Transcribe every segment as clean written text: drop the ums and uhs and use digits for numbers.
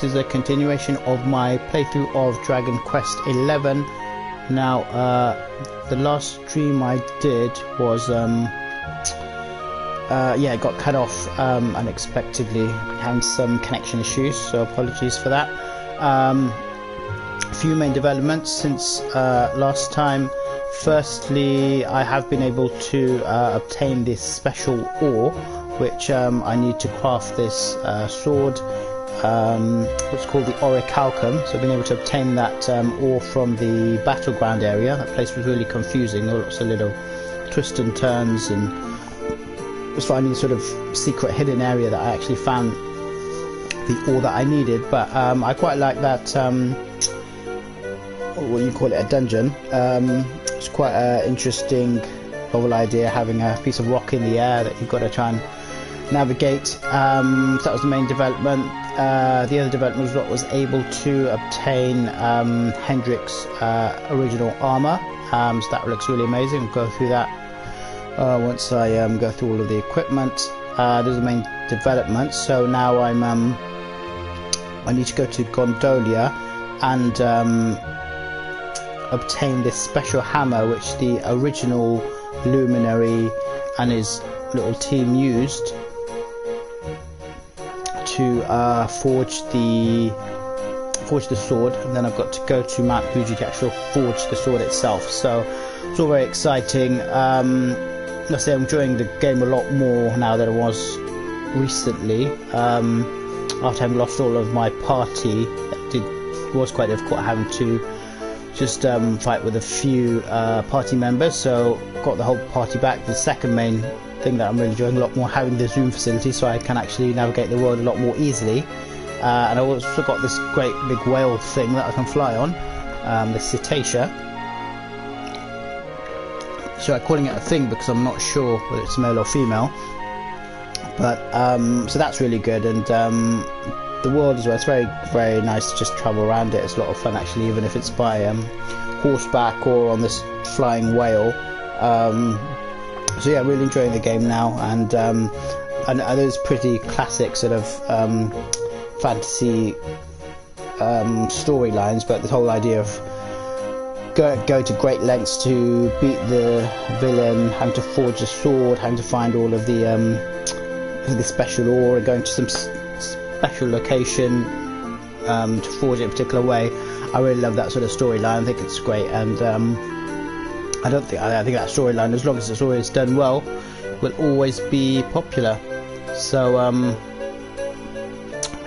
This is a continuation of my playthrough of Dragonquest 11. Now, the last stream I did was, yeah, it got cut off unexpectedly, having some connection issues, so apologies for that. A few main developments since last time. Firstly, I have been able to obtain this special ore, which I need to craft this sword, what's called the orichalcum. So I've been able to obtain that ore from the battleground area. That place was really confusing, lots of little twists and turns, and was finding sort of secret hidden area that I actually found the ore that I needed. But I quite like that, what do you call it, a dungeon. It's quite an interesting whole idea, having a piece of rock in the air that you've got to try and navigate. So that was the main development. The other development was what was able to obtain Hendrik's original armor. So that looks really amazing. We'll go through that once I go through all of the equipment. There's the main development. So now I need to go to Gondolia and obtain this special hammer which the original luminary and his little team used to forge the sword. And then I've got to go to Mount Fuji to actually forge the sword itself. So it's all very exciting. I say I'm enjoying the game a lot more now than I was recently. After having lost all of my party, it was quite difficult having to just fight with a few party members, so got the whole party back. The second main thing that I'm really enjoying a lot more, having the zoom facility, so I can actually navigate the world a lot more easily. And I also got this great big whale thing that I can fly on, the cetacea. So I'm calling it a thing because I'm not sure whether it's male or female. But so that's really good, and the world as well, it's very, very nice to just travel around it. It's a lot of fun actually, even if it's by horseback or on this flying whale. So yeah, really enjoying the game now, and those pretty classic sort of fantasy storylines, but the whole idea of go to great lengths to beat the villain, having to forge a sword, having to find all of the special ore, and going to some special location to forge it a particular way. I really love that sort of storyline. I think it's great, and I think that storyline, as long as it's always done well, will always be popular. So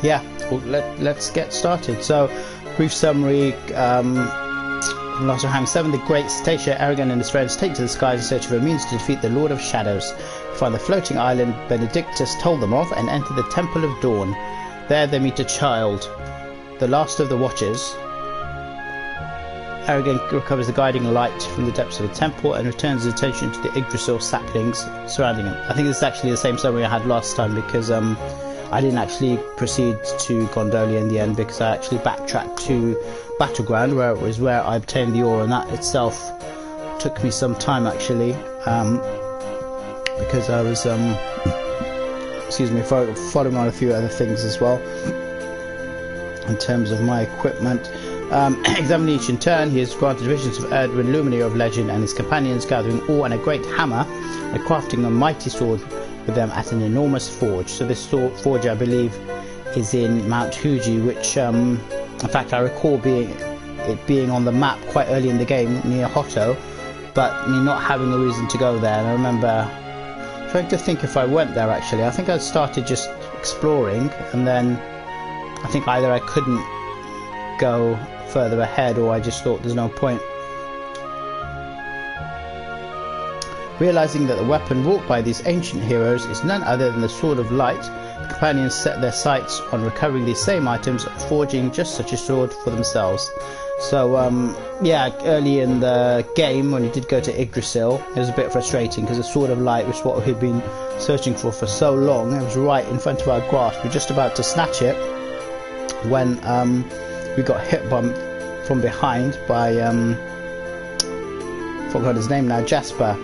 yeah, well, let's get started. So brief summary from Last of Hang 7. The great Cetacea, Aragorn and his friends take to the skies in search of a means to defeat the Lord of Shadows, find the floating island Benedictus told them of, and enter the Temple of Dawn. There they meet a child, the last of the Watchers. Aragorn recovers the guiding light from the depths of the temple and returns his attention to the Yggdrasil saplings surrounding him. I think this is actually the same summary I had last time, because I didn't actually proceed to Gondolia in the end, because I actually backtracked to Battleground, where it was where I obtained the ore, and that itself took me some time actually, because I was following on a few other things as well in terms of my equipment. Examining each in turn, he is granted visions of Erdwin, luminary of legend, and his companions gathering ore and a great hammer and crafting a mighty sword with them at an enormous forge. So this forge, I believe, is in Mount Fuji, which in fact I recall it being on the map quite early in the game near Hotto, but me not having a reason to go there. And I remember trying to think if I went there actually. I think I started just exploring, and then I think either I couldn't go further ahead, or I just thought there's no point. Realizing that the weapon wrought by these ancient heroes is none other than the Sword of Light, the companions set their sights on recovering these same items and forging just such a sword for themselves. So yeah, early in the game, when you did go to Yggdrasil, it was a bit frustrating because the Sword of Light was what we'd been searching for so long. It was right in front of our grasp. We were just about to snatch it when we got hit from behind by forgot his name now, Jasper.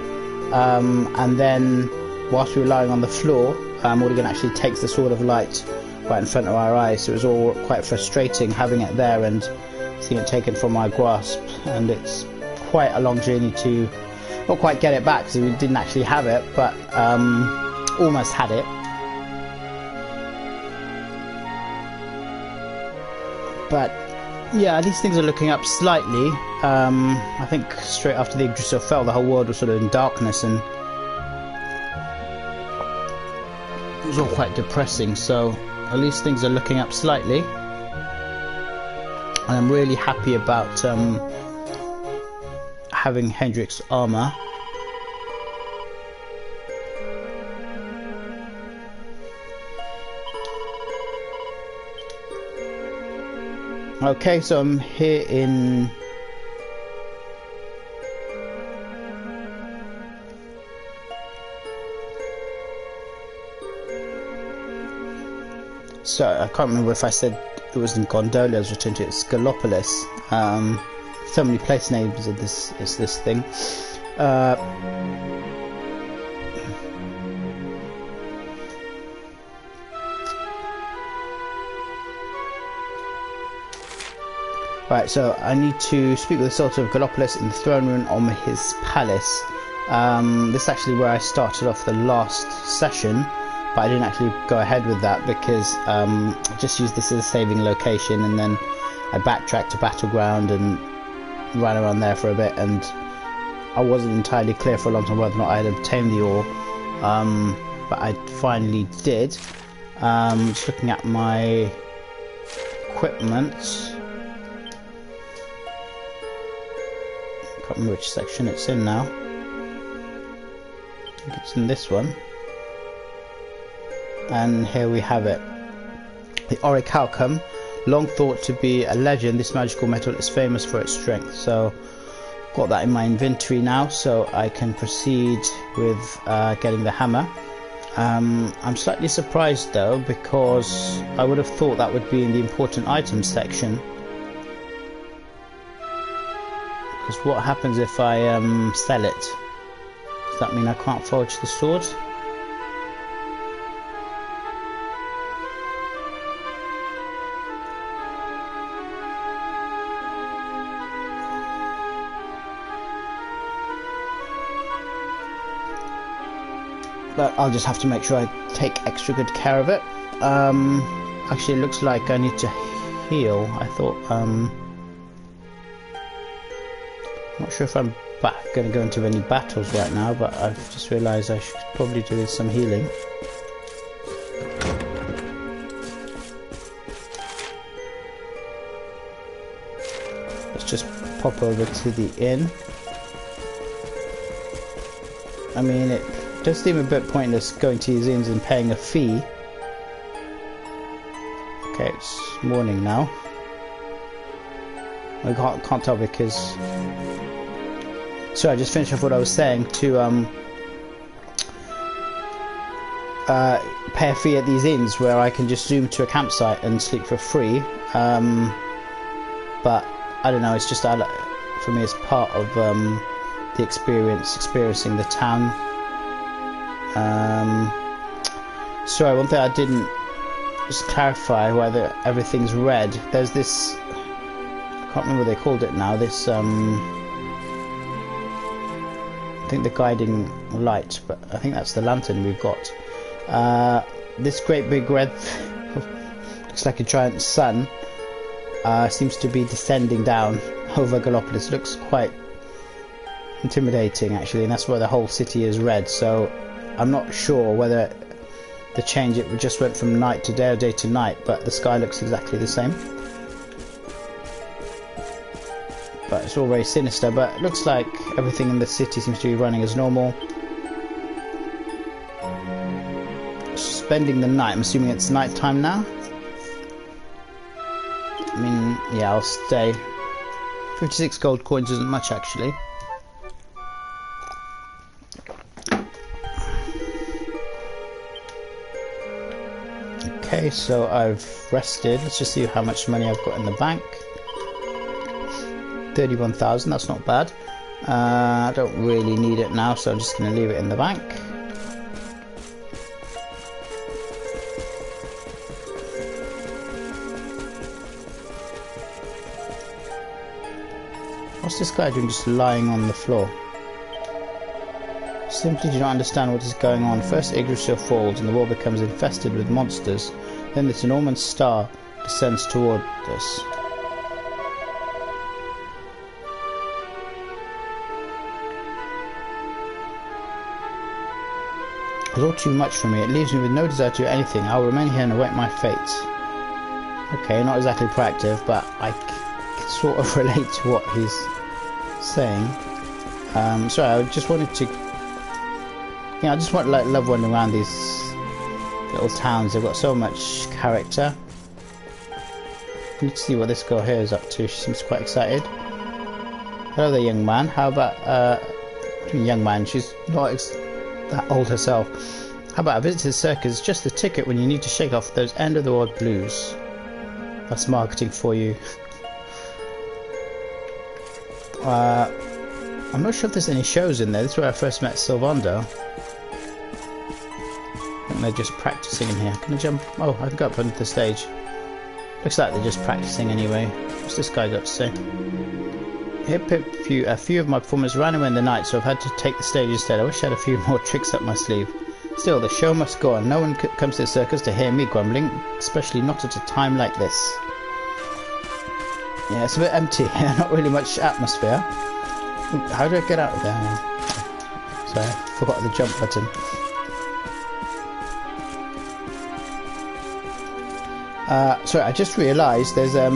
And then whilst we were lying on the floor, Morrigan actually takes the Sword of Light right in front of our eyes. So it was all quite frustrating having it there and seeing it taken from our grasp. And it's quite a long journey to not quite get it back, because we didn't actually have it, but almost had it. But yeah, these things are looking up slightly. I think straight after the Yggdrasil fell, the whole world was sort of in darkness, and it was all quite depressing. So at least things are looking up slightly, and I'm really happy about having Hendrik's armor. Okay, so I'm here in I can't remember if I said it was in Gondola I was returning to. It's Gallopolis. So many place names in this thing. Right, so I need to speak with the Sultan of Gallopolis in the throne room on his palace. This is actually where I started off the last session, but I didn't actually go ahead with that because I just used this as a saving location, and then I backtracked to Battleground and ran around there for a bit, and I wasn't entirely clear for a long time whether or not I had obtained the ore, but I finally did. Just looking at my equipment. I can't remember which section it's in now. I think it's in this one. And here we have it. The orichalcum, long thought to be a legend, this magical metal is famous for its strength. So got that in my inventory now, so I can proceed with getting the hammer. I'm slightly surprised though, because I would have thought that would be in the important items section. Because what happens if I sell it? Does that mean I can't forge the sword? But I'll just have to make sure I take extra good care of it. Actually, it looks like I need to heal. I thought, not sure if I'm going to go into any battles right now, but I've just realised I should probably do some healing. Let's just pop over to the inn. I mean, it does seem a bit pointless going to these inns and paying a fee. Okay, it's morning now. I can't tell because... So I just finished off what I was saying, to pay a fee at these inns where I can just zoom to a campsite and sleep for free. But I don't know, it's just for me it's part of the experiencing the town. Sorry, one thing I didn't just clarify whether everything's red. There's this, I can't remember what they called it now, this I think the guiding light, but I think that's the lantern we've got. This great big red looks like a giant sun, seems to be descending down over Gallopolis. Looks quite intimidating actually, and that's why the whole city is red. So I'm not sure whether the change, it just went from night to day or day to night, but the sky looks exactly the same. But it's all very sinister, but it looks like everything in the city seems to be running as normal. Spending the night, I'm assuming it's night time now. I mean, yeah, I'll stay. 56 gold coins isn't much actually. Okay, so I've rested. Let's just see how much money I've got in the bank. 31,000, that's not bad. I don't really need it now, so I'm just going to leave it in the bank. What's this guy doing just lying on the floor? Simply do not understand what is going on. First Yggdrasil falls and the world becomes infested with monsters. Then this enormous star descends toward us. It's all too much for me. It leaves me with no desire to do anything. I will remain here and await my fate. Okay, not exactly proactive, but I can sort of relate to what he's saying. Sorry, I just wanted to... I just want like love wandering around these little towns. They've got so much character. I need to see what this girl here is up to. She seems quite excited. Hello there, young man. How about young man? She's not that old herself. How about a visit to the circus? Just the ticket when you need to shake off those end of the world blues. That's marketing for you. I'm not sure if there's any shows in there. This is where I first met Sylvander. I think they're just practicing in here. Can I jump? Oh, I can go up onto the stage. Looks like they're just practicing anyway. What's this guy got to say? A few of my performers ran away in the night, so I've had to take the stage instead. I wish I had a few more tricks up my sleeve. Still, the show must go on. No one comes to the circus to hear me grumbling, especially not at a time like this. Yeah, it's a bit empty. Not really much atmosphere. How do I get out of there now? Sorry, I forgot the jump button. Sorry, I just realised there's a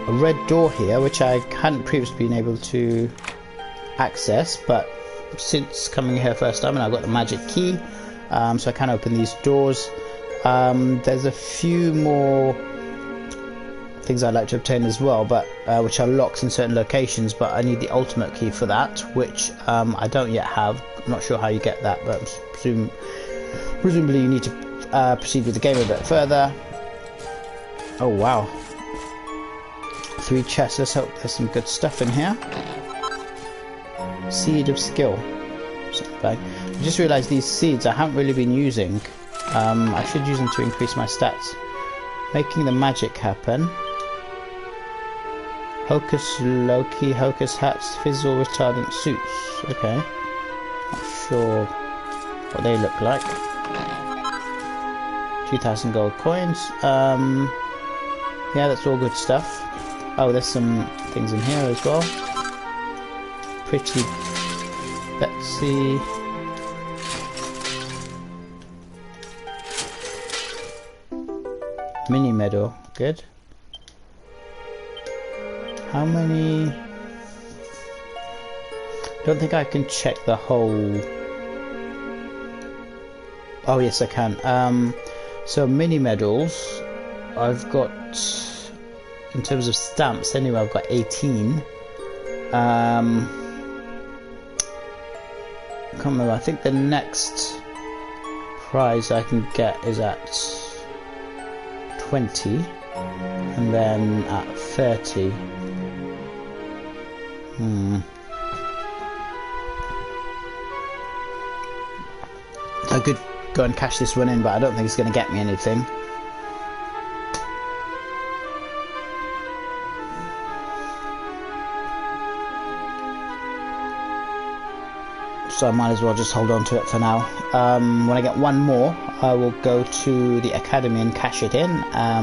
red door here, which I hadn't previously been able to access, but since coming here first time and I've got the magic key, so I can open these doors. There's a few more things I'd like to obtain as well, but which are locked in certain locations, but I need the ultimate key for that, which I don't yet have. I'm not sure how you get that, but presumably you need to proceed with the game a bit further. Oh wow, 3 chests. Let's hope there's some good stuff in here. Seed of skill. I just realised these seeds I haven't really been using. I should use them to increase my stats. Making the magic happen. Hocus Loki, Hocus hats, fizzle retardant suits. Okay. Not sure what they look like. 2,000 gold coins. Yeah, that's all good stuff. Oh, there's some things in here as well. Pretty Betsy. Mini medal, good. How many? Don't think I can check the whole. Oh yes, I can. So mini medals, I've got, in terms of stamps anyway, I've got 18. I can't remember. I think the next prize I can get is at 20, and then at 30. I could go and cash this one in, but I don't think it's going to get me anything. So I might as well just hold on to it for now. When I get one more, I will go to the academy and cash it in. I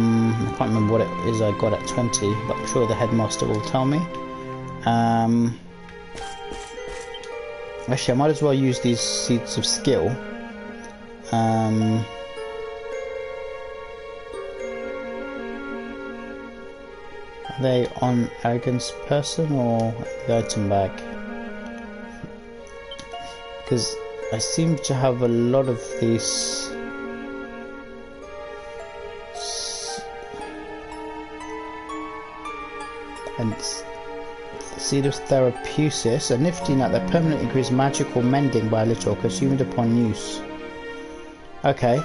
can't remember what it is I got at 20, but I'm sure the headmaster will tell me. Actually, I might as well use these seeds of skill. Are they on arrogance person or the item bag? Because I seem to have a lot of these. And Seed of Therapeutics, a nifty nut that permanently increases magical mending by a little, consumed upon use. Okay,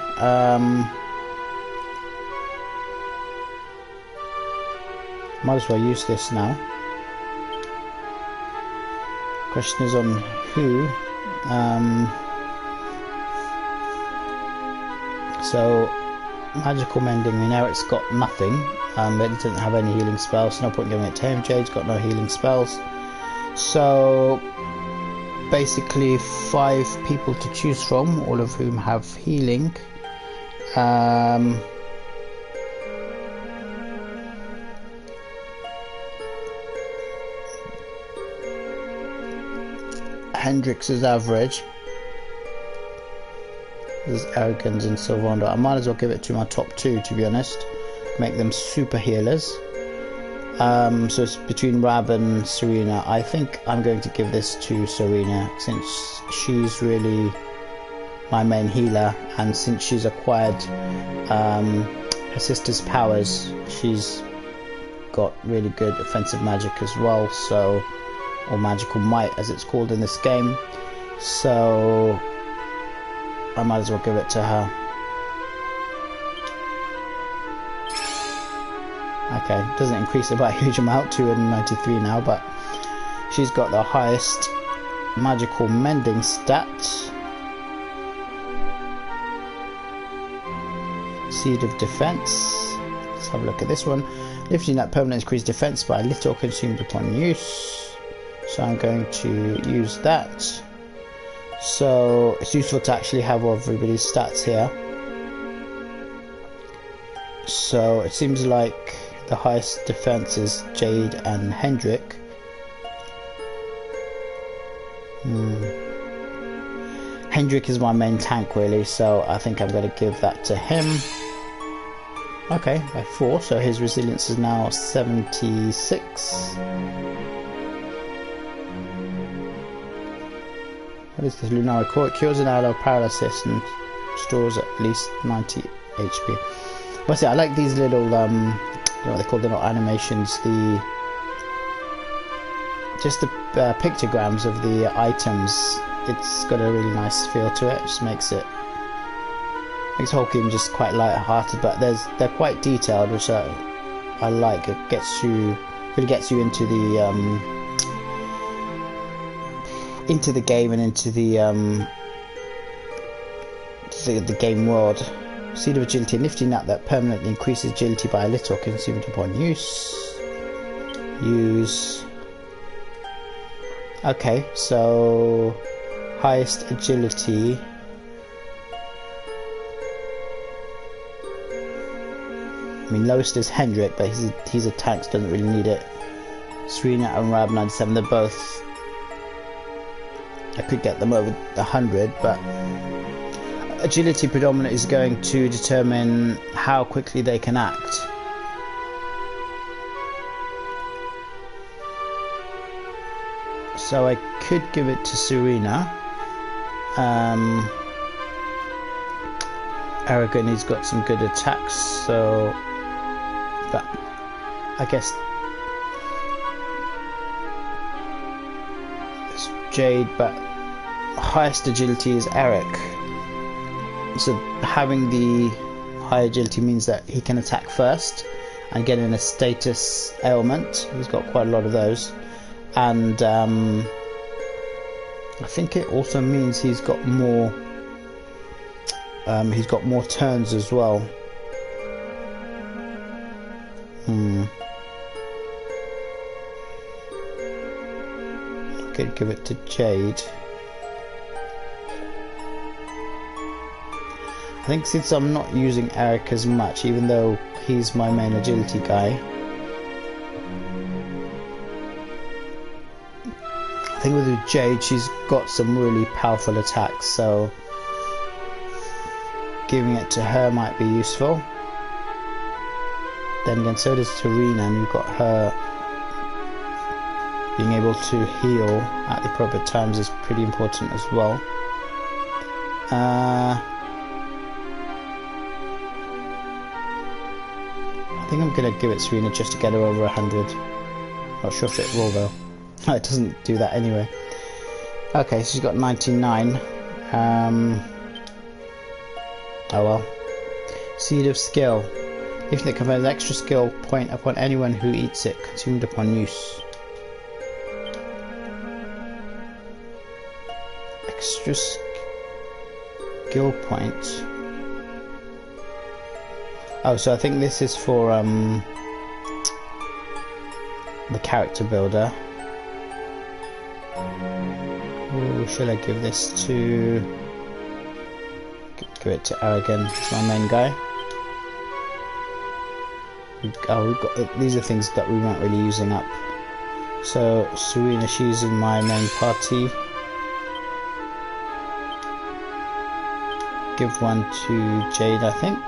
might as well use this now. Question is on who. So magical mending. We know it's got nothing. It doesn't have any healing spells. No point giving it to him. Jade's got no healing spells. So basically 5 people to choose from, all of whom have healing. Hendrix is average. There's Erdwins and Sylvander. I might as well give it to my top 2, to be honest. Make them super healers. So it's between Rab and Serena. I think I'm going to give this to Serena, since she's really my main healer, and since she's acquired her sister's powers, she's got really good offensive magic as well, so, or magical might as it's called in this game, so I might as well give it to her. Okay, doesn't increase it by a huge amount, 293 now, but she's got the highest magical mending stat. Seed of Defense. Let's have a look at this one. Lifting that permanent increased defense by a little consumed upon use. So I'm going to use that. So it's useful to actually have everybody's stats here. So it seems like the highest defense is Jade and Hendrik. Hendrik is my main tank really, so I think I'm going to give that to him. Okay, by 4, so his resilience is now 76. What is this? Lunar Core? It cures an ally of paralysis and stores at least 90 HP. But see, I like these little, you know what they call, they're not animations, just the pictograms of the items. It's got a really nice feel to it. It just makes the whole game just quite light-hearted, but they're quite detailed, which I like. It really gets you into the game and into the game world. Seed of Agility, nifty nut that permanently increases agility by a little, consumed upon use. Use. Okay, so highest agility. I mean, lowest is Hendrik, but he's a tank, so doesn't really need it. Serena and Rab 97, they're both. I could get them over 100, but agility predominant is going to determine how quickly they can act. So I could give it to Serena. Aragon, he's got some good attacks, so. But I guess it's Jade, but highest agility is Eric. So having the high agility means that he can attack first and get in a status ailment. He's got quite a lot of those, and I think it also means he's got more. He's got more turns as well. I could give it to Jade. I think since I'm not using Eric as much, even though he's my main agility guy, I think with Jade she's got some really powerful attacks, so giving it to her might be useful. Then again, so does Serena, and you've got her being able to heal at the proper times is pretty important as well. I think I'm going to give it Serena just to get her over 100. Not sure if it will though. It doesn't do that anyway. Okay, so she's got 99. Oh well. Seed of Skill. If it confers an extra skill point upon anyone who eats it, consumed upon use. Extra skill point. Oh, so I think this is for the character builder. Who should I give this to? Give it to Aragon, my main guy. Oh, we've got these are things that we weren't really using up. So Serena, she's in my main party. Give one to Jade, I think.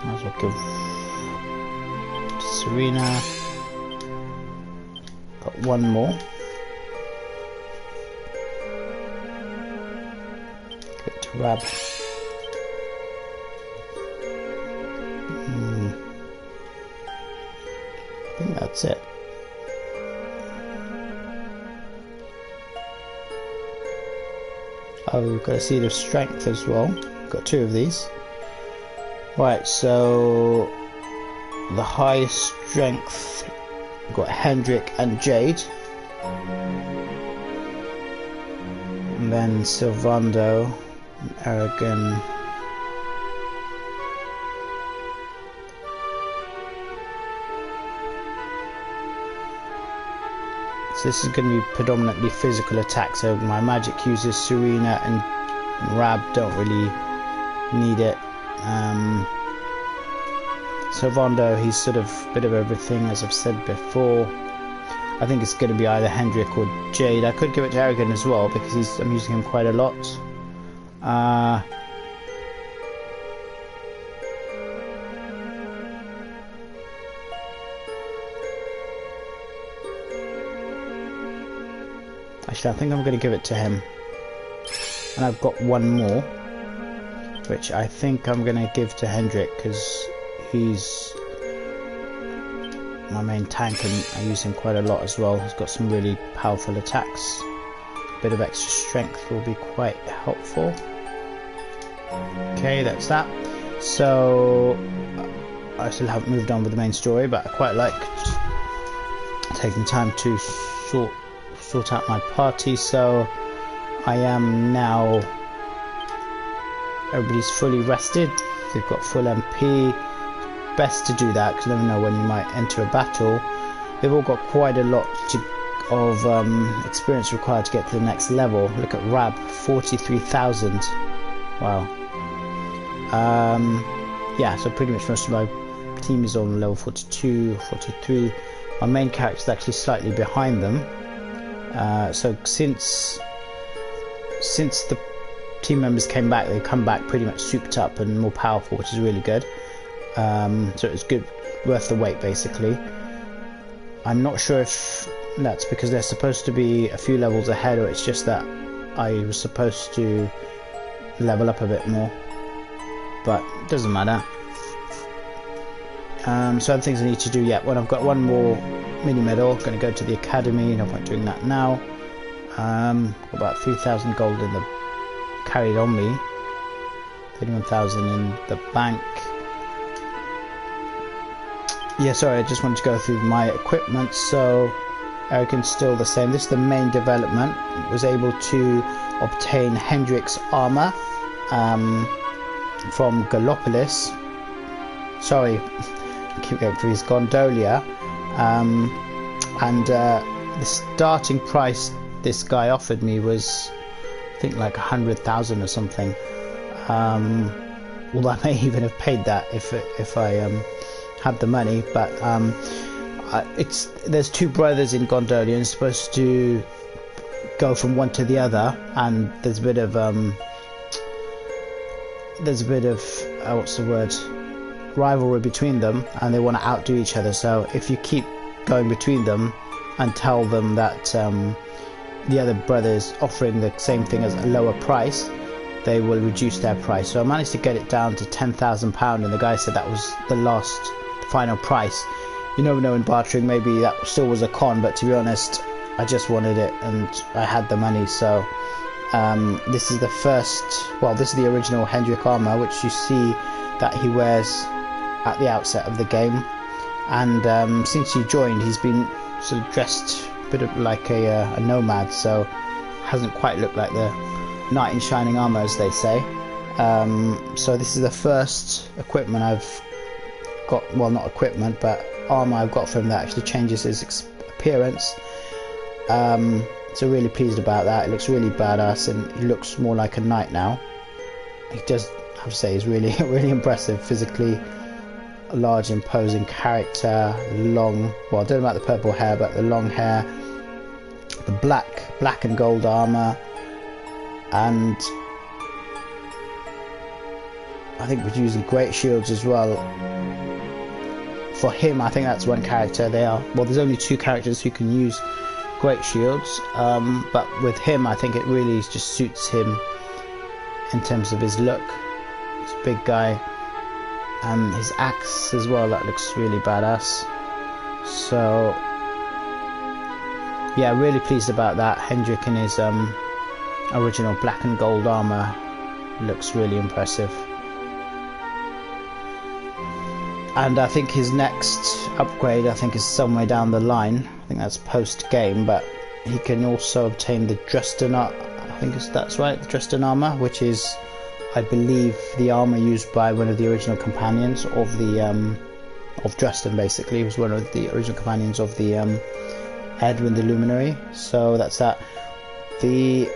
Might as well give to Serena. Got one more. Give it to Rab. I think that's it. Oh, we've got a seed of strength as well. Got two of these. Right, so the highest strength, we've got Hendrik and Jade. And then Sylvando and Aragon. So this is going to be predominantly physical attacks. So my magic users, Serena and Rab, don't really need it. Sylvando, he's sort of a bit of everything, as I've said before. I think it's going to be either Hendrik or Jade. I could give it to Aragon as well because I'm using him quite a lot. Actually, I think I'm going to give it to him. And I've got one more, which I think I'm going to give to Hendrik because he's my main tank and I use him quite a lot as well. He's got some really powerful attacks. A bit of extra strength will be quite helpful. Okay, that's that. So I still haven't moved on with the main story, but I quite liked taking time to sort out my party. So I am now, everybody's fully rested, they've got full MP. Best to do that because you never know when you might enter a battle. They've all got quite a lot of experience required to get to the next level. Look at Rab, 43,000. Wow. Yeah, so pretty much most of my team is on level 42, 43. My main character is actually slightly behind them. So since the team members came back, they've come back pretty much souped up and more powerful, which is really good. So it's good, worth the wait basically. I'm not sure if that's because they're supposed to be a few levels ahead or it's just that I was supposed to level up a bit more, but it doesn't matter. So other things I need to do yet. When I've got one more mini medal, I'm going to go to the academy. No point doing that now. About 3,000 gold in the carried on me, 31,000 in the bank. Yeah, sorry, I just wanted to go through my equipment. So Aragon's still the same. This is the main development. Was able to obtain Hendrik's armor from Gallopolis. Sorry, I keep going through his gondola. And the starting price this guy offered me was, I think, like 100,000 or something. Well, I may even have paid that if I had the money, but there's two brothers in Gondola and it's supposed to go from one to the other, and there's a bit of what's the word, rivalry between them, and they want to outdo each other. So if you keep going between them and tell them that the other brother's offering the same thing as a lower price, they will reduce their price. So I managed to get it down to £10,000, and the guy said that was the final price. You never know in bartering, maybe that still was a con, but to be honest, I just wanted it and I had the money. So this is the first, well, this is the original Hendrik armor, which you see that he wears at the outset of the game. And since he joined, he's been sort of dressed a bit of like a nomad. So hasn't quite looked like the knight in shining armor, as they say. So this is the first equipment I've got, well, not equipment, but armor I've got from that actually changes his appearance. So really pleased about that. It looks really badass, and he looks more like a knight now. He does, I have to say, he's really really impressive physically. A large imposing character, long, well, I don't know about the purple hair, but the long hair, the black and gold armor, and I think we're using great shields as well. For him, I think that's one character. There's only 2 characters who can use great shields, but with him I think it really just suits him in terms of his look. He's a big guy, and his axe as well, that looks really badass. So yeah, really pleased about that. Hendrik in his original black and gold armor looks really impressive. And I think his next upgrade, I think, is somewhere down the line. I think that's post-game, but he can also obtain the Dresden, I think that's right, the Dresden armor, which is, I believe, the armor used by one of the original companions of the of Dresden. Basically, he was one of the original companions of the Erdwin the Luminary. So that's that. The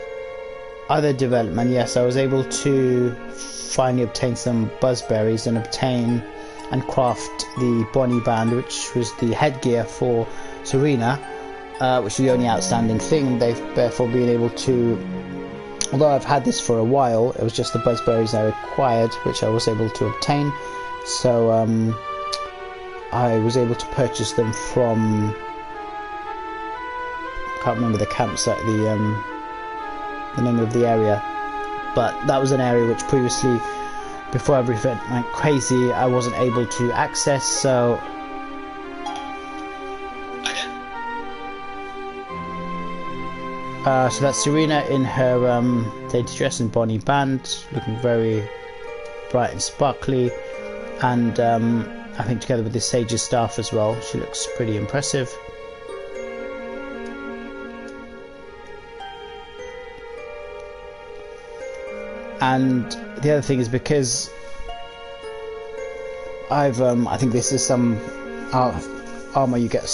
other development, yes, I was able to finally obtain some buzzberries and craft the Bonnie band, which was the headgear for Serena, which is the only outstanding thing. They've therefore been able to, although I've had this for a while, it was just the buzzberries I required, which I was able to obtain. So I was able to purchase them from, can't remember the campsite, the name of the area, but that was an area which previously, before everything went crazy, I wasn't able to access. So so that's Serena in her dainty dress and Bonnie band, looking very bright and sparkly, and I think together with the Sage's staff as well, she looks pretty impressive. And the other thing is, because I think this is some armor you get,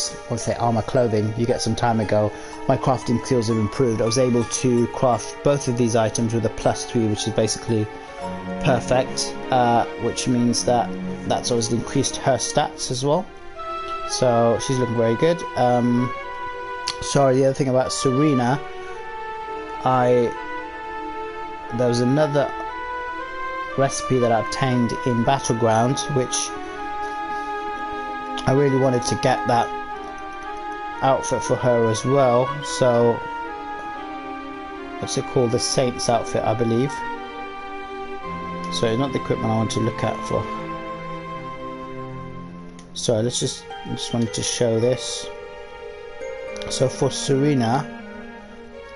armor clothing you get some time ago. My crafting skills have improved. I was able to craft both of these items with a +3, which is basically perfect, which means that's obviously increased her stats as well. So she's looking very good. Sorry, the other thing about Serena, there was another recipe that I obtained in Battleground, which I really wanted to get that outfit for her as well. So what's it called? The Saints outfit, I believe. Sorry, not the equipment I want to look at for. Sorry, I just wanted to show this. So for Serena,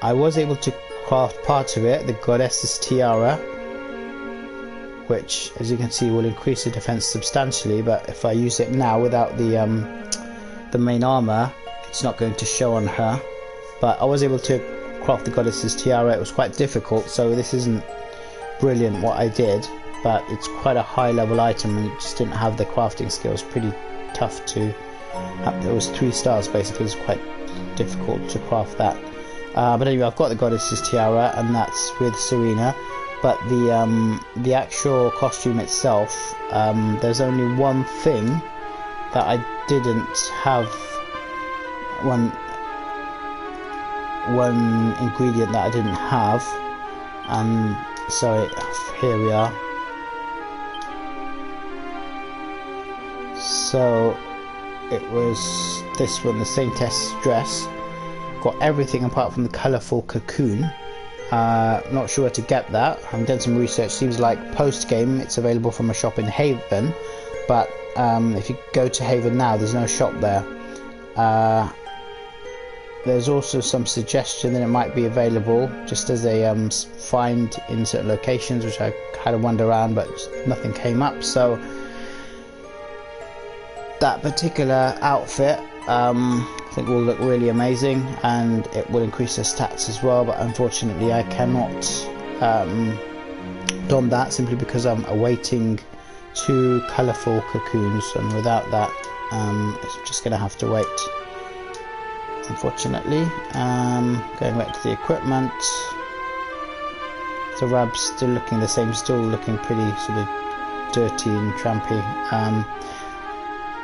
I was able to craft part of it, the Goddess's Tiara, which, as you can see, will increase the defense substantially, but if I use it now without the main armor, it's not going to show on her. But I was able to craft the Goddess's Tiara. It was quite difficult, so this isn't brilliant what I did, but it's quite a high level item, and it just didn't have the crafting skills. Pretty tough to have. It was 3 stars basically. It was quite difficult to craft that. But anyway, I've got the Goddess's Tiara, and that's with Serena. But the actual costume itself, there's only one thing that I didn't have, one ingredient that I didn't have, and so here we are. So it was this one, the Saintess dress. Got everything apart from the colourful cocoon. Not sure where to get that. I've done some research. Seems like post game it's available from a shop in Haven, but if you go to Haven now, there's no shop there. There's also some suggestion that it might be available just as a find in certain locations, which I had a wander around, but nothing came up. So that particular outfit I think will look really amazing, and it will increase their stats as well, but unfortunately I cannot don that simply because I'm awaiting 2 colourful cocoons, and without that it's just going to have to wait, unfortunately. Going back to the equipment, the Rab's still looking the same, still looking pretty sort of dirty and trampy.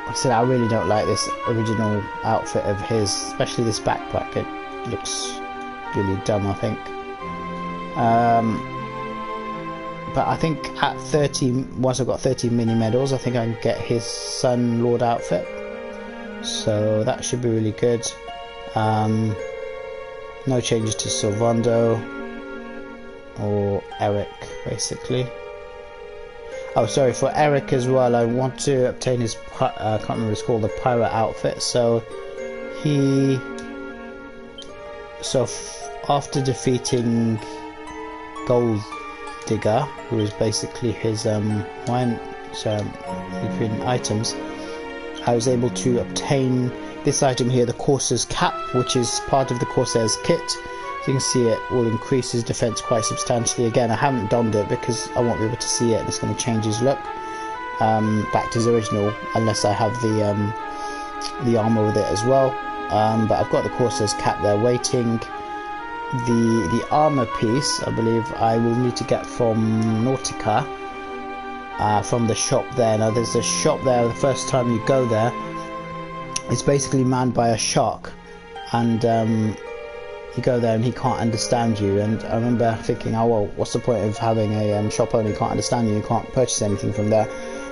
Like I said, I really don't like this original outfit of his, especially this backpack. It looks really dumb, I think. But I think at 30, once I've got 30 mini medals, I think I can get his Sun Lord outfit. So that should be really good. No changes to Sylvando or Eric, basically. Oh, sorry, for Eric as well, I want to obtain his, I can't remember what it's called, the pirate outfit. So after defeating Gold Digger, who is basically his items, I was able to obtain this item here, the Corsair's Cap, which is part of the Corsair's kit. So you can see it will increase his defense quite substantially. Again, I haven't donned it because I won't be able to see it, and it's going to change his look back to his original, unless I have the armor with it as well. But I've got the Corsair's Cap there waiting. The armor piece, I believe I will need to get from Nautica, from the shop there. Now there's a shop there, the first time you go there, it's basically manned by a shark, and you go there and he can't understand you. And I remember thinking, oh well, what's the point of having a shop owner who can't understand you, you can't purchase anything from there.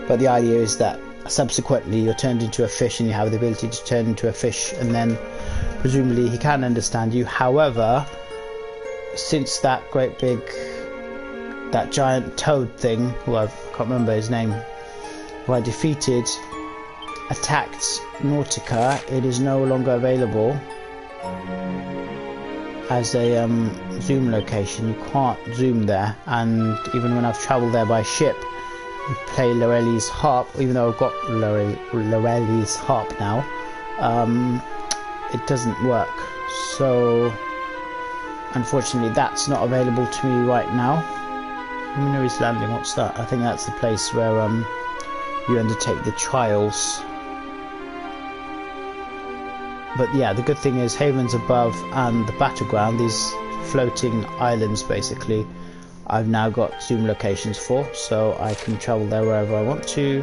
But the idea is that subsequently you're turned into a fish, and you have the ability to turn into a fish, and then presumably he can understand you. However, since that that giant toad thing, who I can't remember his name, who I defeated, attacked Nautica, it is no longer available as a zoom location. You can't zoom there, and even when I've travelled there by ship and play Lorelli's harp, even though I've got Lorelli's harp now, it doesn't work. So unfortunately that's not available to me right now. Luminary's Landing, what's that? I think that's the place where you undertake the trials. But yeah, the good thing is Havens Above and the Battleground, these floating islands basically, I've now got zoom locations for, so I can travel there wherever I want to.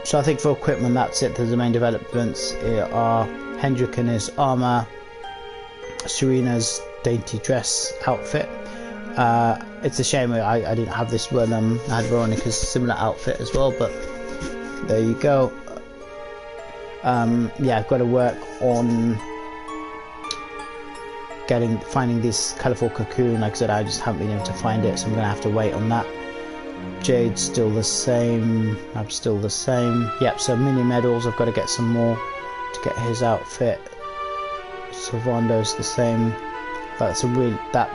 So I think for equipment that's it. The main developments are Hendrik and his armor, Serena's dainty dress outfit. It's a shame I didn't have this when I had Veronica's similar outfit as well, but there you go. Yeah, I've got to work on finding this colourful cocoon. Like I said, I just haven't been able to find it, so I'm going to have to wait on that. Jade's still the same, I'm still the same. Yep, so mini medals, I've got to get some more to get his outfit. Sylvando's the same. That's a really, that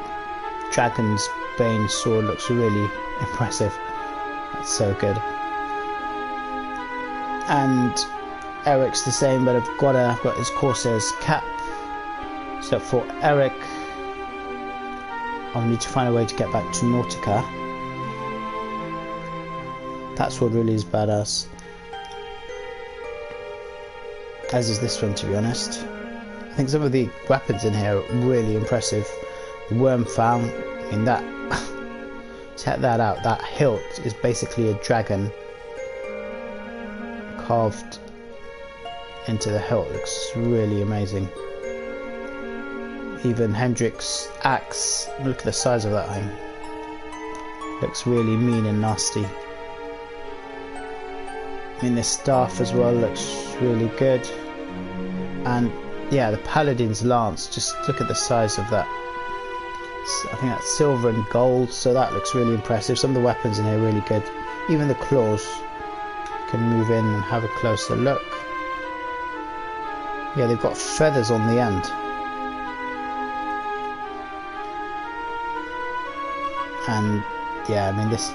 Dragon's Bane sword looks really impressive. That's so good. And Eric's the same, but I've got his Corsair's Cap. So for Eric, I'll need to find a way to get back to Nautica. That sword really is badass, as is this one, to be honest. I think some of the weapons in here are really impressive. The Wormfang, I mean that, check that out, that hilt is basically a dragon carved into the hilt. It looks really amazing. Even Hendrik's axe, look at the size of that thing. Looks really mean and nasty. I mean, this staff as well looks really good. And yeah, the Paladin's lance, just look at the size of that. I think that's silver and gold, so that looks really impressive. Some of the weapons in here are really good. Even the claws. You can move in and have a closer look. Yeah, they've got feathers on the end. And yeah, I mean, this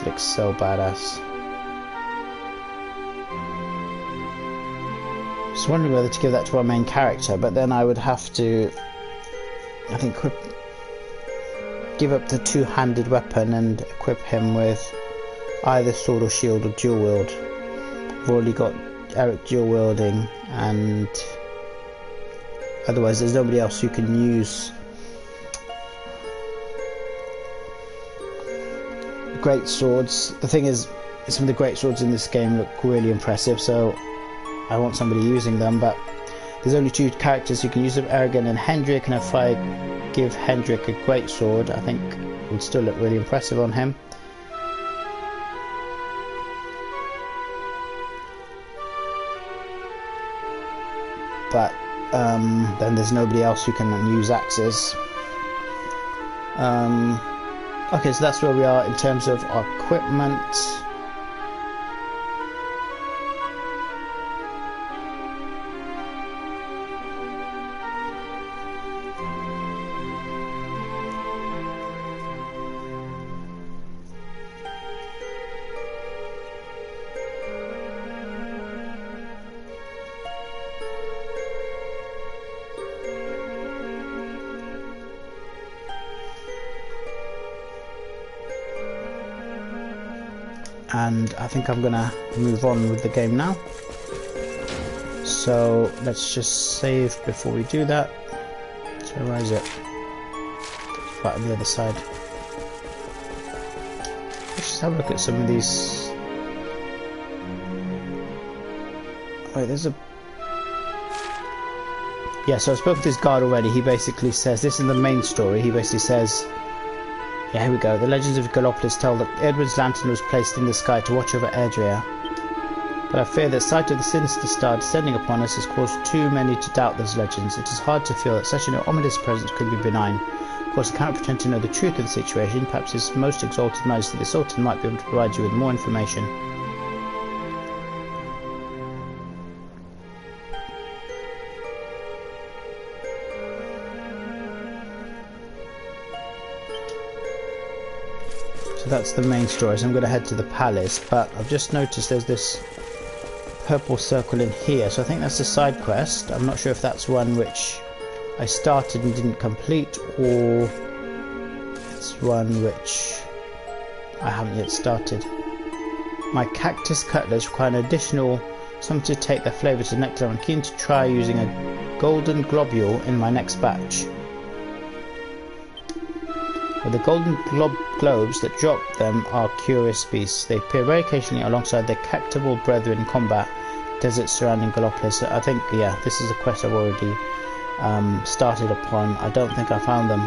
looks so badass. was wondering whether to give that to our main character, but then I would have to, I think, give up the two-handed weapon and equip him with either sword or shield or dual wield. I've already got Eric dual wielding, and otherwise there's nobody else who can use great swords. The thing is, some of the great swords in this game look really impressive, so I want somebody using them, but there's only two characters who can use them, Ergen and Hendrik, and if I give Hendrik a great sword, I think it would still look really impressive on him. But then there's nobody else who can use axes. Okay, so that's where we are in terms of our equipment. And I think I'm gonna move on with the game now. So let's just save before we do that. So where is it? It's right on the other side. Let's just have a look at some of these. Wait, there's a... Yeah, so I spoke to this guard already. He basically says, this is the main story, he basically says, yeah, here we go. The legends of Gallopolis tell that Erdwins' lantern was placed in the sky to watch over Erdria. But I fear that sight of the sinister star descending upon us has caused too many to doubt those legends. It is hard to feel that such an ominous presence could be benign. Of course, I cannot pretend to know the truth of the situation. Perhaps His Most Exalted Majesty the Sultan might be able to provide you with more information. That's the main story, so I'm going to head to the palace, but I've just noticed there's this purple circle in here, so I think that's a side quest. I'm not sure if that's one which I started and didn't complete, or it's one which I haven't yet started. My cactus cutlers require an additional something to take their flavour to the nectar. I'm keen to try using a golden globule in my next batch. But the golden globes that drop them are curious beasts. They appear very occasionally alongside their cactable brethren in combat deserts surrounding Gallopolis. I think, yeah, this is a quest I've already started upon. I don't think I found them.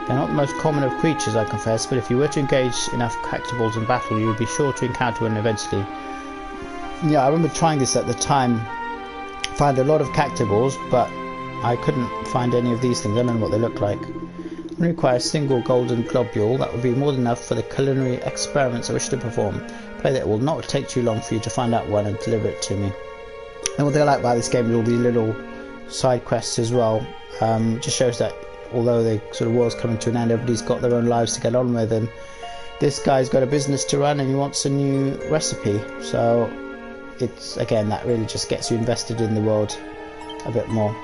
They're not the most common of creatures, I confess, but if you were to engage enough cactables in battle, you would be sure to encounter one eventually. Yeah, I remember trying this at the time. Found a lot of cactables, but I couldn't find any of these things. I don't know what they look like. I require a single golden globule. That would be more than enough for the culinary experiments I wish to perform. Play that it will not take too long for you to find out one and deliver it to me. And what I like about this game is all these little side quests as well. Just shows that although the sort of world's coming to an end, everybody's got their own lives to get on with, and this guy's got a business to run and he wants a new recipe. So it's, again, that really just gets you invested in the world a bit more.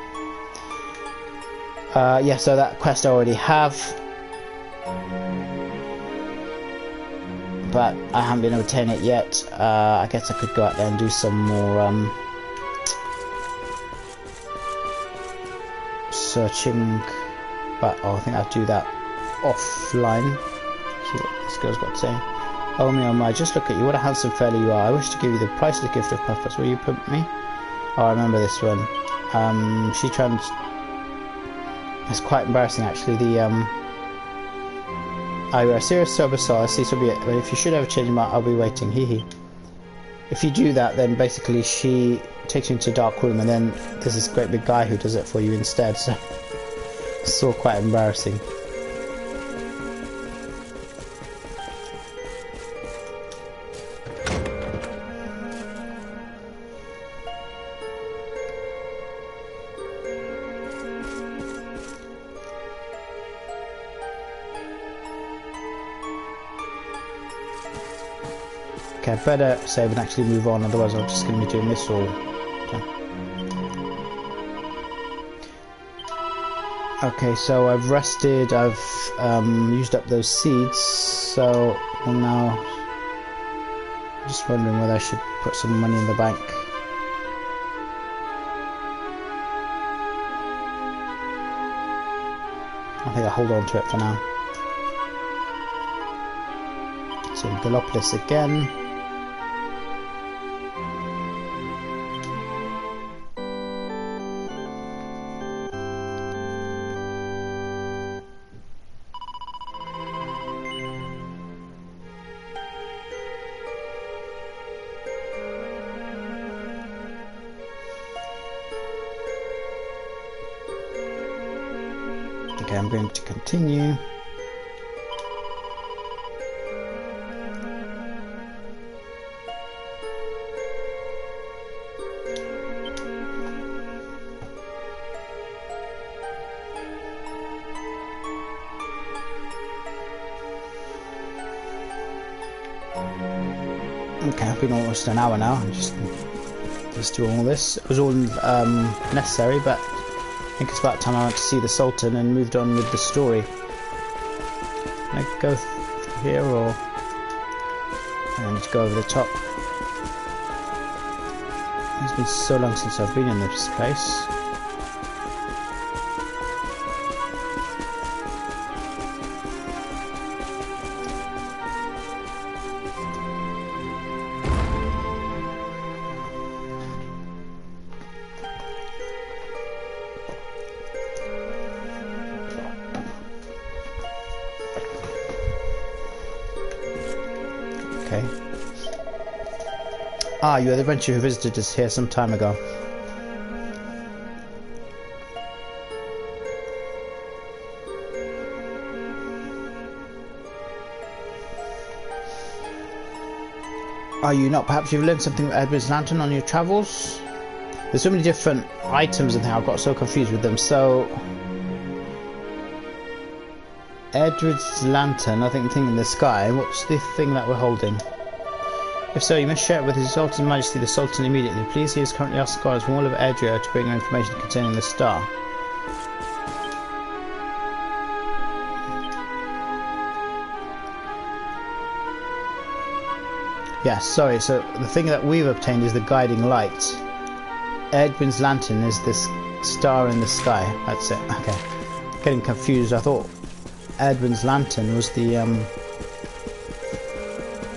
Yeah, so that quest I already have, but I haven't been able to obtain it yet. I guess I could go out there and do some more searching, but I think I'll do that offline. See what this girl's got to say. Oh my, just look at you, what a handsome fellow you are. I wish to give you the priceless gift of puffers. Will you pump me? Oh, I remember this one. She tried. It's quite embarrassing actually. The you're a serious sober soul. I see, so be it. But if you should ever change your mind, I'll be waiting. Hee hee. If you do that, then basically she takes you into a dark room, and then there's this great big guy who does it for you instead. So it's all quite embarrassing. Okay, I better save and actually move on, otherwise I'm just going to be doing this all. Okay. Okay, so I've rested, I've used up those seeds, so I'm now just wondering whether I should put some money in the bank. I think I'll hold on to it for now. So Gallopolis again. Okay, I'm going to continue. Okay, I've been almost an hour now. I'm just doing all this. It was all necessary, but I think it's about time I went to see the Sultan and moved on with the story. Can I go through here, or I need to go over the top? It's been so long since I've been in this place. Okay. Ah, you are the adventurer who visited us here some time ago. Are you not? Perhaps you've learned something about Erdwins lantern on your travels? There's so many different items and I got so confused with them. So Erdwins lantern, I think thing in the sky. What's the thing that we're holding? If so, you must share it with His Sultan Majesty the Sultan immediately. Please, he has currently asked scholars from all over Erdria to bring her information concerning the star. Yes, sorry, so the thing that we've obtained is the guiding light. Erdwin's lantern is this star in the sky. That's it. Okay. Getting confused. I thought Erdwin's lantern was the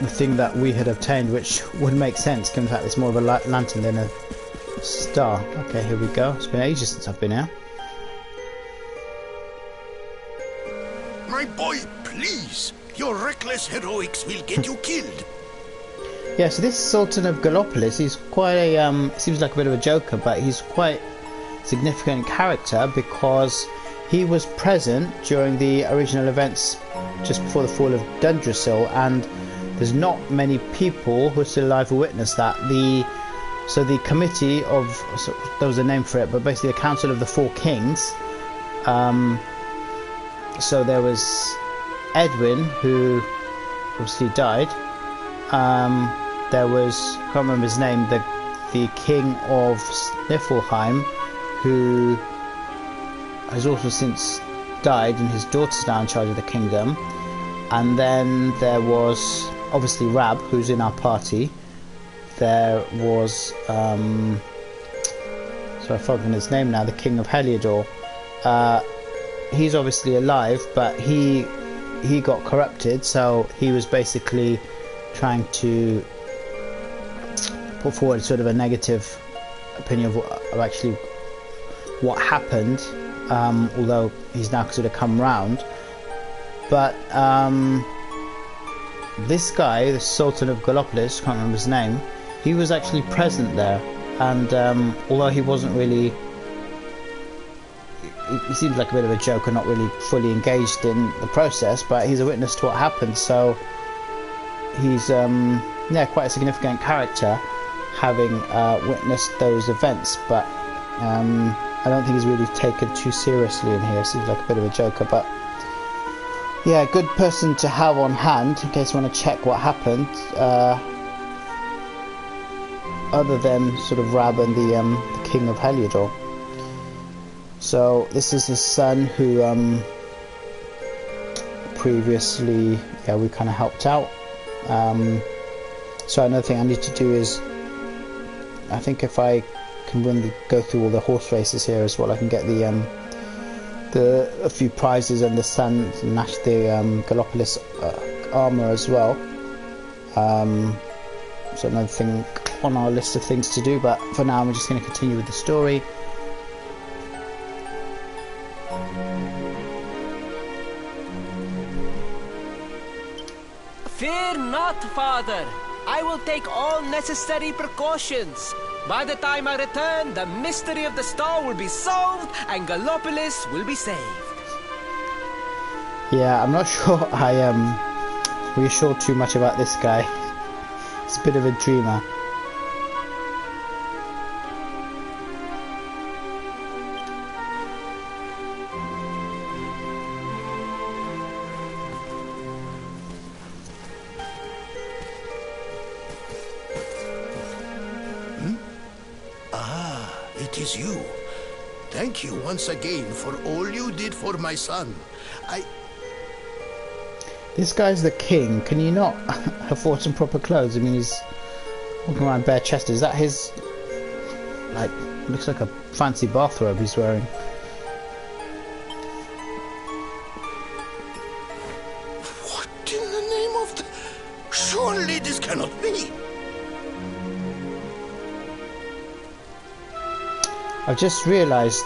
thing that we had obtained, which would make sense given the fact it's more of a lantern than a star. Okay, here we go. It's been ages since I've been here. My boy, please! Your reckless heroics will get you killed! Yeah, so this Sultan of Gallopolis, he's quite a, seems like a bit of a joker, but he's quite a significant character because he was present during the original events just before the fall of Dundrasil, and there's not many people who are still alive who witnessed that. So the committee of, so there was a name for it, but basically the Council of the Four Kings. So there was Erdwin, who obviously died. There was, I can't remember his name, the King of Sniffelheim, who has also since died, and his daughter's now in charge of the kingdom. And then there was obviously Rab, who's in our party. There was so I've forgotten his name now, the King of Heliodor. He's obviously alive, but he got corrupted, so he was basically trying to put forward sort of a negative opinion of actually what happened, although he's now sort of come round. But this guy, the Sultan of Gallopolis, can't remember his name, he was actually present there, and although he wasn't really, he seems like a bit of a joker, not really fully engaged in the process, but he's a witness to what happened, so he's yeah, quite a significant character, having witnessed those events. But I don't think he's really taken too seriously in here. Seems like a bit of a joker, but yeah, good person to have on hand in case you want to check what happened, other than sort of Rab and the King of Heliodor. So this is his son who previously, yeah, we kind of helped out. So another thing I need to do is, I think if I can go through all the horse races here as well, I can get a few prizes and the sun and the Gallopolis armor as well. So another thing on our list of things to do, but for now I'm just going to continue with the story. Fear not, father. I will take all necessary precautions. By the time I return, the mystery of the star will be solved and Gallopolis will be saved. Yeah, I'm not sure I reassured too much about this guy. He's a bit of a dreamer. It is you. Thank you once again for all you did for my son. This guy's the king. Can you not afford some proper clothes? I mean, he's walking around bare-chested. Is that his, like, looks like a fancy bathrobe he's wearing? What in the name of the... Surely this cannot be. I've just realised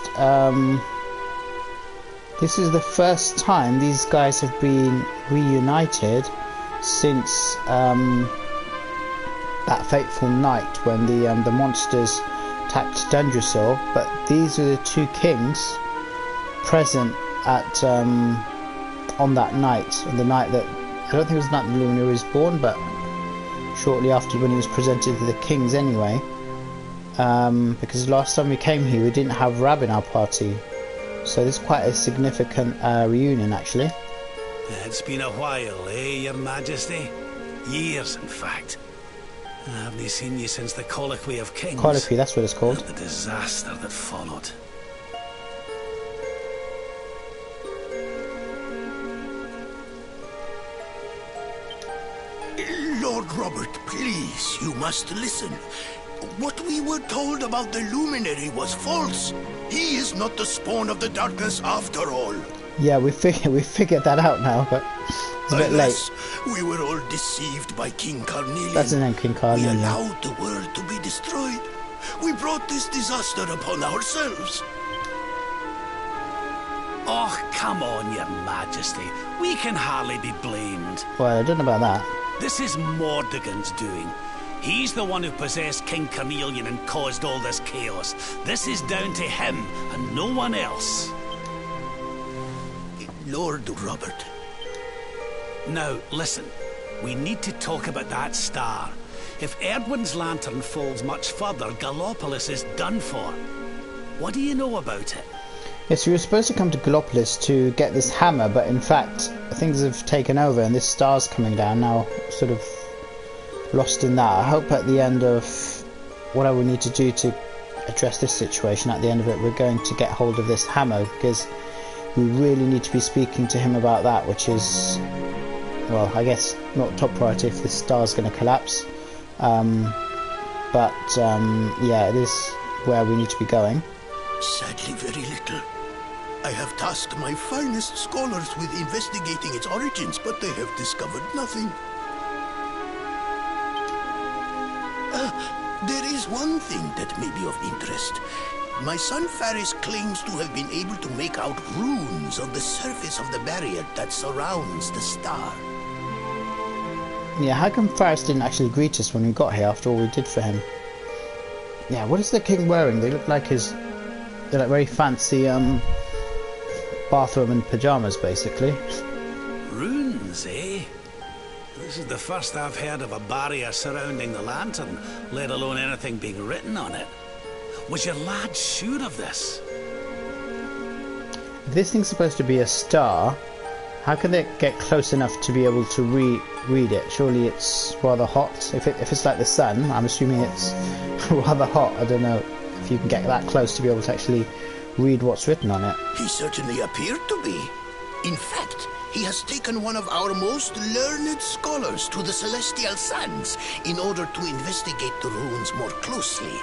this is the first time these guys have been reunited since that fateful night when the monsters attacked Dundrasil. But these are the two kings present at on that night, on the night that, I don't think it was the night that Lumina was born, but shortly after, when he was presented to the kings anyway. Because last time we came here we didn't have Rab in our party, so this is quite a significant reunion actually. It's been a while, Your Majesty? Years, in fact. I haven't seen you since the Colloquy of Kings. Colloquy, that's what it's called. And the disaster that followed. Lord Robert, please, you must listen. What we were told about the luminary was false. He is not the spawn of the darkness after all. Yeah, we figured that out now, but it's a bit late. We were all deceived by King Carnelian. That's his name, King Carnelian. We allowed the world to be destroyed. We brought this disaster upon ourselves. Oh, come on, Your Majesty. We can hardly be blamed. Well, I don't know about that. This is Mordegon's doing. He's the one who possessed King Carnelian and caused all this chaos. This is down to him and no one else. Lord Robert. Now, listen. We need to talk about that star. If Erdwin's lantern falls much further, Gallopolis is done for. What do you know about it? Yes, we were supposed to come to Gallopolis to get this hammer, but in fact, things have taken over and this star's coming down now, sort of lost in that. I hope at the end of whatever we need to do to address this situation, at the end of it, we're going to get hold of this hammer, because we really need to be speaking to him about that, which is, well, I guess not top priority if this star's going to collapse. Yeah, it is where we need to be going. Sadly, very little. I have tasked my finest scholars with investigating its origins, but they have discovered nothing. There is one thing that may be of interest. My son Faris claims to have been able to make out runes on the surface of the barrier that surrounds the star. Yeah, how come Faris didn't actually greet us when we got here after all we did for him? Yeah, what is the king wearing? They look like they're like very fancy bathroom and pyjamas, basically. Runes, eh? This is the first I've heard of a barrier surrounding the lantern, let alone anything being written on it. Was your lad sure of this? If this thing's supposed to be a star, how can they get close enough to be able to read it? Surely it's rather hot. If it's like the sun, I'm assuming it's rather hot. I don't know if you can get that close to be able to actually read what's written on it. He certainly appeared to be. In fact, he has taken one of our most learned scholars to the Celestial Sands in order to investigate the runes more closely.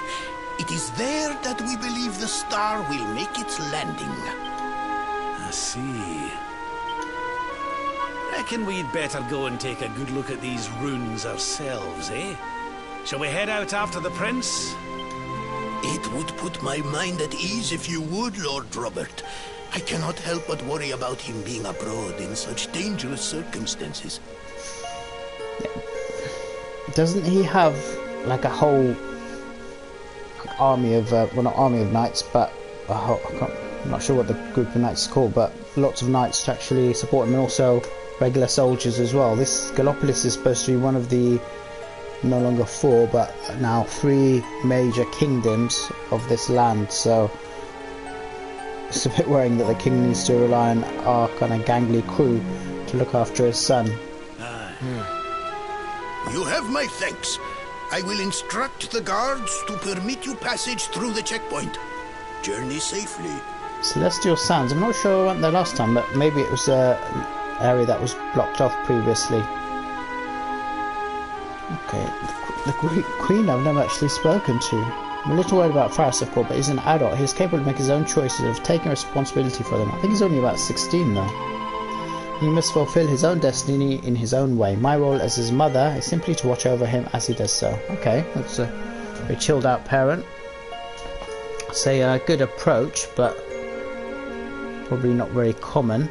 It is there that we believe the star will make its landing. I see. Reckon we'd better go and take a good look at these runes ourselves, eh? Shall we head out after the prince? It would put my mind at ease if you would, Lord Robert. I cannot help but worry about him being abroad in such dangerous circumstances. Doesn't he have like a whole army of, well, not army of knights, but I'm not sure what the group of knights is called, but lots of knights to actually support him, and also regular soldiers as well. This Gallopolis is supposed to be one of the no longer 4 but now 3 major kingdoms of this land, so it's a bit worrying that the king needs to rely on our kind of gangly crew to look after his son. You have my thanks. I will instruct the guards to permit you passage through the checkpoint. Journey safely. Celestial Sands, I'm not sure I went there last time, but maybe it was an area that was blocked off previously. Okay, the Queen I've never actually spoken to. I'm a little worried about Faris, of course, but he's an adult. He's capable of making his own choices, of taking responsibility for them. I think he's only about 16 though. He must fulfill his own destiny in his own way. My role as his mother is simply to watch over him as he does so. Okay, that's a very chilled out parent. Say a good approach, but probably not very common.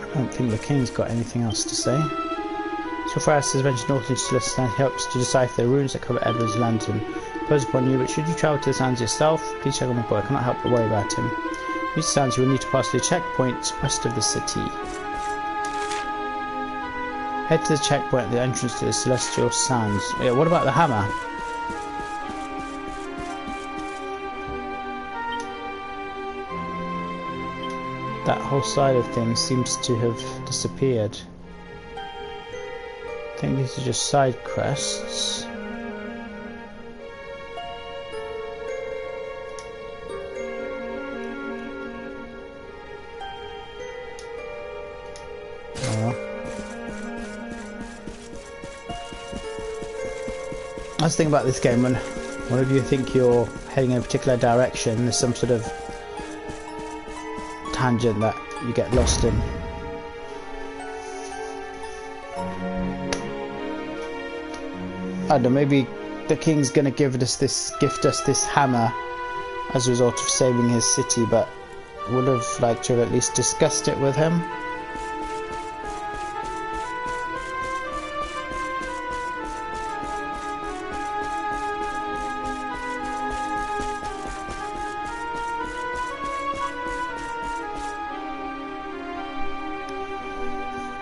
I don't think the king's got anything else to say. So Faris has ventured north into Celestial Sands, helps to decipher the runes that cover Erdwins' lantern. Impose upon you, but should you travel to the sands yourself, please check on my boy. I cannot help but worry about him. Reach the sands, you will need to pass through checkpoints west of the city. Head to the checkpoint at the entrance to the Celestial Sands. Yeah, what about the hammer? That whole side of things seems to have disappeared. I think these are just side quests. That's the thing about this game, when whenever you think you're heading in a particular direction, there's some sort of tangent that you get lost in. I don't know, maybe the king's gonna gift us this hammer as a result of saving his city, but would have liked to have at least discussed it with him.